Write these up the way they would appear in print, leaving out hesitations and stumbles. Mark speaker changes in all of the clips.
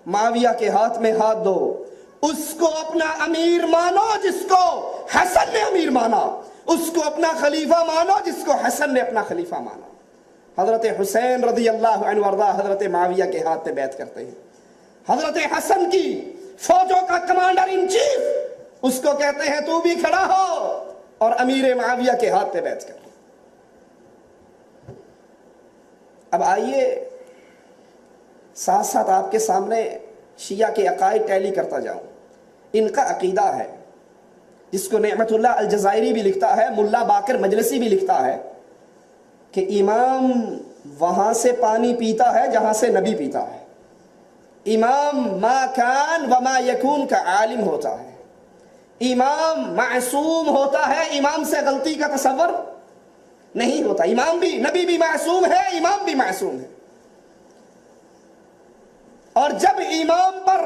Speaker 1: माविया के हाथ में हाथ दो, उसको अपना अमीर मानो जिसको हसन ने अमीर माना, उसको अपना खलीफा मानो जिसको हसन ने अपना खलीफा माना। हजरत हुसैन रज़ी अल्लाह अन्हु वर्दा हजरत माविया के हाथ में बैत करते हैं। हजरत हसन की फौजों का कमांडर इन चीफ उसको कहते हैं तू भी खड़ा हो और अमीर माविया के हाथ पे बैत कर। अब आइए साथ साथ आपके सामने शिया के अकायद टैली करता जाऊं। इनका अकीदा है जिसको नेमतुल्लाह अल-जज़ायरी भी लिखता है, मुल्ला बाकर मजलिसी भी लिखता है कि इमाम वहां से पानी पीता है जहां से नबी पीता है। इमाम मा कान व मा यकून का आलिम होता है। इमाम मासूम होता है, इमाम से गलती का तसव्वुर नहीं होता। इमाम भी, नबी भी मासूम है, इमाम भी मासूम है। और जब इमाम पर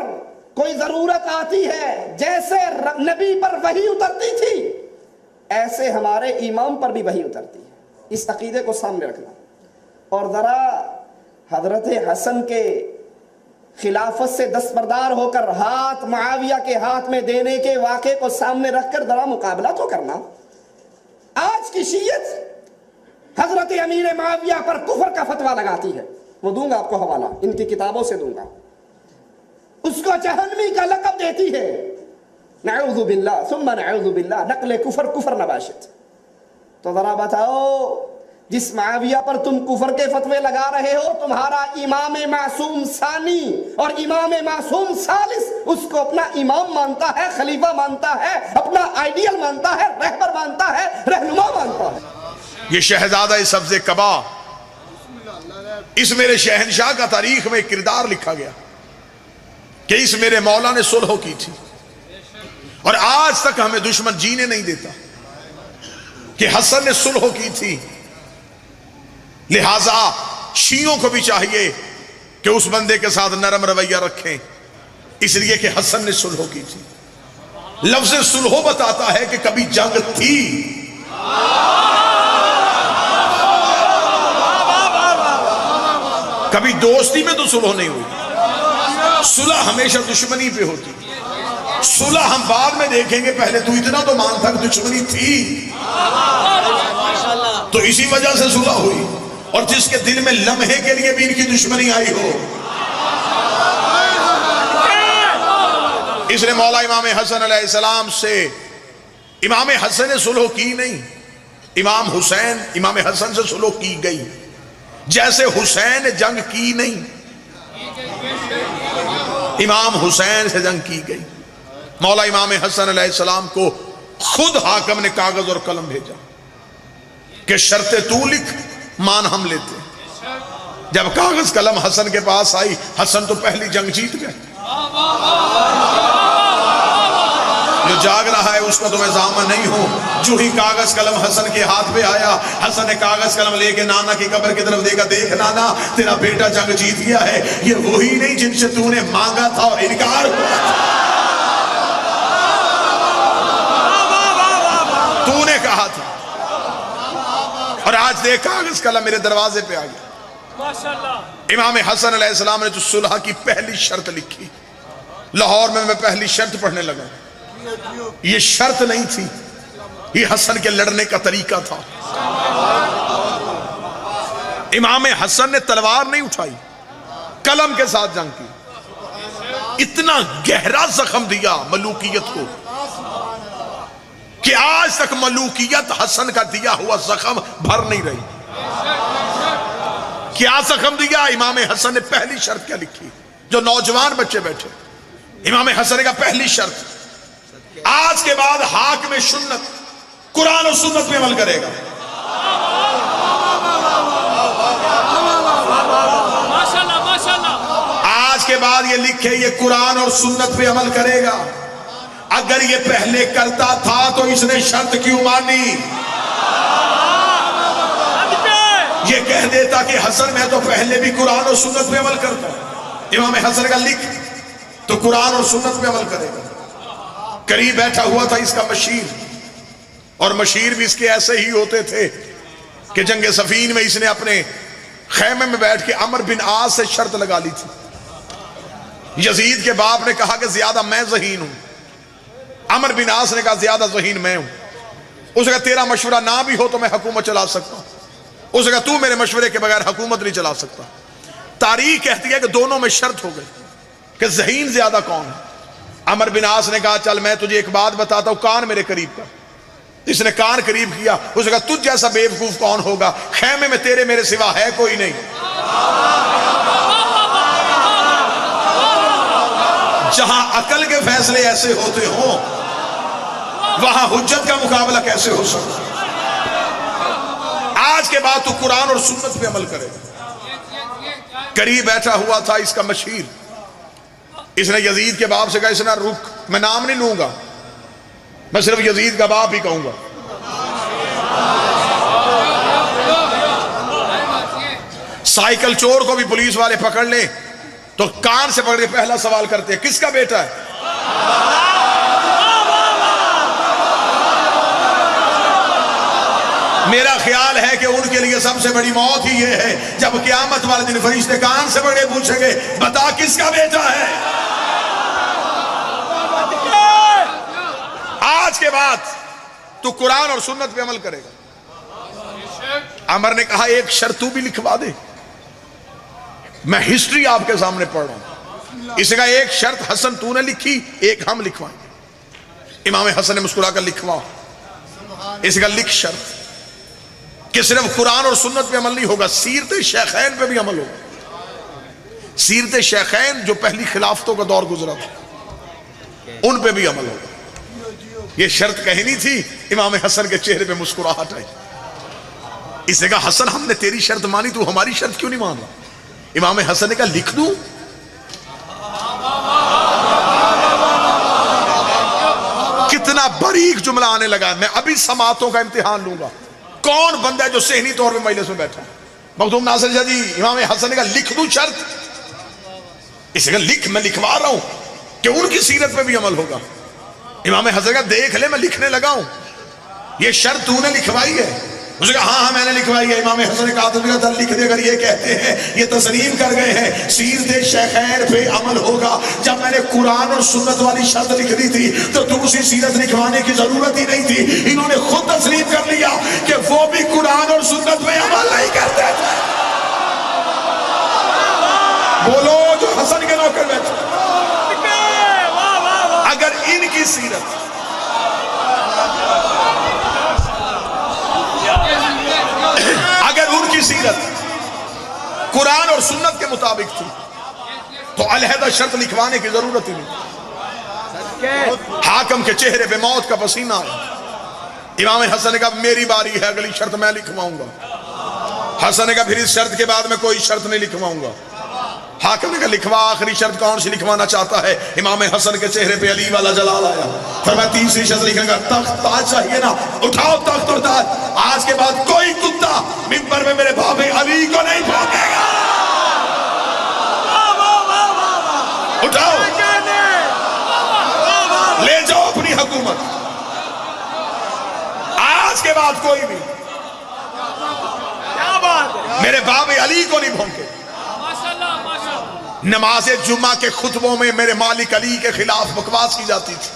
Speaker 1: कोई जरूरत आती है, जैसे नबी पर वही उतरती थी, ऐसे हमारे इमाम पर भी वही उतरती है। इस अकीदे को सामने रखना। और जरा हजरत हसन के खिलाफत से दस्तबरदार होकर हाथ मुआविया के हाथ में देने के वाक़े को सामने रखकर जरा मुकाबला तो करना। आज की शीयत हजरत अमीर मुआविया पर कुफर का फतवा लगाती है। वो दूंगा आपको हवाला, इनकी किताबों से दूंगा। उसको जहन्नमी का लक़ब देती है। नऊज़ु बिल्लाह सुम्मा नऊज़ु बिल्लाह, नक़्ल कुफर कुफर नबाशित। तो जरा बताओ, जिस मुआविया पर तुम कुफर के फतवे लगा रहे हो, तुम्हारा इमाम मासूम सानी और इमाम मासूम सालिस उसको अपना इमाम मानता है, खलीफा मानता है, अपना आइडियल मानता है, रहबर मानता है, रहनुमा मानता है।
Speaker 2: ये शहजादा सब्ज़े कबा, इस मेरे शहनशाह का तारीख में किरदार लिखा गया कि इस मेरे मौला ने सुलह की थी और आज तक हमें दुश्मन जीने नहीं देता कि हसन ने सुलह की थी। लिहाजा शियों को भी चाहिए कि उस बंदे के साथ नरम रवैया रखें, इसलिए कि हसन ने सुलह की थी। लफ्ज़ सुलह बताता है कि कभी जंग थी, कभी दोस्ती में तो सुलह नहीं हुई। सुलह हमेशा दुश्मनी पे होती। सुलह हम बाद में देखेंगे, पहले तू इतना तो मान था कि दुश्मनी थी, तो इसी वजह से सुलह हुई। और जिसके दिल में लम्हे के लिए भी इनकी दुश्मनी आई हो, इसने मौला इमाम हसन अलैहिस्सलाम से, इमाम हसन ने सुलह की नहीं, इमाम हुसैन इमाम हसन से सुलह की गई। जैसे हुसैन ने जंग की नहीं, इमाम हुसैन से जंग की गई। मौला इमाम हसन अलैहिस्सलाम को खुद हाकिम ने कागज और कलम भेजा कि शर्तें तू लिख, मान हम लेते। जब कागज कलम हसन के पास आई, हसन तो पहली जंग जीत गए। जो जाग रहा है उसका तो मैं जामा नहीं हूं। जो ही कागज कलम हसन के हाथ पे आया, हसन ने कागज कलम लेके नाना की कब्र की तरफ देखा, देख नाना तेरा बेटा जंग जीत गया है, ये वही नहीं जिनसे तूने मांगा था और इनकार हुआ तूने कहा था। और आज देख कागज कलम मेरे दरवाजे पे आ गया। माशाअल्लाह। इमाम हसन अलैहिस्सलाम ने जो सुलह की पहली शर्त लिखी, लाहौर में मैं पहली शर्त पढ़ने लगा। ये शर्त नहीं थी, ये हसन के लड़ने का तरीका था। इमाम हसन ने तलवार नहीं उठाई, कलम के साथ जंग की। इतना गहरा जख्म दिया मलूकियत को कि आज तक मलूकियत हसन का दिया हुआ जख्म भर नहीं रही। क्या जख्म दिया? इमाम हसन ने पहली शर्त क्या लिखी? जो नौजवान बच्चे बैठे, इमाम हसन का पहली शर्त, आज के बाद हाकिम सुन्नत कुरान और सुन्नत पे अमल करेगा।
Speaker 3: माशाल्लाह माशाल्लाह।
Speaker 2: आज के बाद ये लिखे, ये कुरान और सुन्नत पे अमल करेगा। अगर ये पहले करता था तो इसने शर्त क्यों मानी? ये कह देता कि हसन मैं तो पहले भी कुरान और सुन्नत पे अमल करता। इमाम हसन का लिख तो कुरान और सुन्नत पे अमल करेगा। करीब बैठा हुआ था इसका मशीर, और मशीर भी इसके ऐसे ही होते थे कि जंगे सफीन में इसने अपने खैमे में बैठ के अमर बिन आस से शर्त लगा ली थी यजीद के बाप ने कहा कि ज्यादा मैं ज़हीन हूं। अमर बिन आस ने कहा ज्यादा ज़हीन मैं हूं। उसने कहा तेरा मशवरा ना भी हो तो मैं हुकूमत चला सकता हूं। उसने कहा तू मेरे मशवरे के बगैर हुकूमत नहीं चला सकता। तारीख कहती है कि दोनों में शर्त हो गई कि ज़हीन ज्यादा कौन है। अमर बिन आस ने कहा चल मैं तुझे एक बात बताता हूं, कान मेरे करीब कर। इसने कान करीब किया। उसने कहा तुझ जैसा बेवकूफ कौन होगा, खेमे में तेरे मेरे सिवा है कोई नहीं। जहां अकल के फैसले ऐसे होते हो वहां हुज्जत का मुकाबला कैसे हो सकता। आज के बाद तू कुरान और सुन्नत पे अमल करेगा। करीब बैठा हुआ था इसका मशीर। इसने यजीद के बाप से कहा इसने रुक, मैं नाम नहीं लूंगा, मैं सिर्फ यजीद का बाप ही कहूंगा। साइकिल चोर को भी पुलिस वाले पकड़ ले तो कान से पकड़ के पहला सवाल करते हैं किसका बेटा है। मेरा ख्याल है कि उनके लिए सबसे बड़ी मौत ही यह है जब क़यामत वाले दिन फरिश्ते कान से पकड़ के पूछेंगे बता किसका बेटा है। आज के बाद तू कुरान और सुन्नत पे अमल करेगा। अमर ने कहा एक शर्त तू भी लिखवा दे। मैं हिस्ट्री आपके सामने पढ़ रहा हूं। इसने कहा एक शर्त हसन तूने लिखी, एक हम लिखवाएंगे। इमाम हसन ने मुस्कुराकर लिखवा। इसका लिख शर्त कि सिर्फ कुरान और सुन्नत पे अमल नहीं होगा, सीरत शेखैन पे भी अमल होगा। सीरत शेखैन जो पहली खिलाफतों का दौर गुजरा था उन पे भी अमल होगा। ये शर्त कहनी थी। इमाम हसन के चेहरे पे मुस्कुराहट आई। इसने कहा हसन हमने तेरी शर्त मानी, तू हमारी शर्त क्यों नहीं मान रहा। इमाम हसन ने कहा लिख दूं। कितना बारीक जुमला आने लगा। मैं अभी समातों का इम्तिहान लूंगा। कौन बंदा है जो सेहनी तौर पे मजलिस में बैठा। मखदूम नासिर शाह जी इमाम हसन ने कहा लिख दूं शर्त। इसने कहा लिख, मैं लिखवा रहा हूं कि उनकी सीरत पे भी अमल होगा। इमाम हसन का देख ले मैं लिखने लगा हूं, ये शर्त तूने लिखवाई है। उसने कहा हाँ मैंने लिखवाई है। इमाम हसन ने कहा तो लिख दे। अगर ये कहते हैं ये तस्लीम कर गए हैं सीरत शेखैन पे अमल होगा। जब मैंने कुरान और सुन्नत वाली शर्त लिख दी थी तो दूसरी सीरत लिखवाने की जरूरत ही नहीं थी। इन्होंने खुद तस्लीम कर लिया कि वो भी कुरान और सुन्नत पे अमल नहीं करते थे। बोलो जो हसन के नौकर बैठे। अगर इनकी सीरत अगर उनकी सीरत कुरान और सुन्नत के मुताबिक थी तो अलहदा शर्त लिखवाने की जरूरत ही नहीं। हाकम के चेहरे पे मौत का पसीना आया। इमाम हसन ने कहा मेरी बारी है, अगली शर्त मैं लिखवाऊंगा। हसन ने कहा फिर इस शर्त के बाद मैं कोई शर्त नहीं लिखवाऊंगा। हाकिम ने कहा लिखवा, आखिरी शर्त कौन सी लिखवाना चाहता है। इमाम हसन के चेहरे पे अली वाला जलाल आया। फिर मैं तीसरी शर्त लिखूंगा, तख्त ताज चाहिए ना, उठाओ तख्त और ताज। आज के बाद कोई कुत्ता मिंबर में मेरे भाभी अली को नहीं भौंकेगा। उठाओ ले जाओ अपनी हुकूमत। आज के बाद कोई भी मेरे भाभी अली को नहीं भौंकेगा। नमाज जुम्मा के खुतबों में मेरे मालिक अली के खिलाफ बकवास की जाती थी।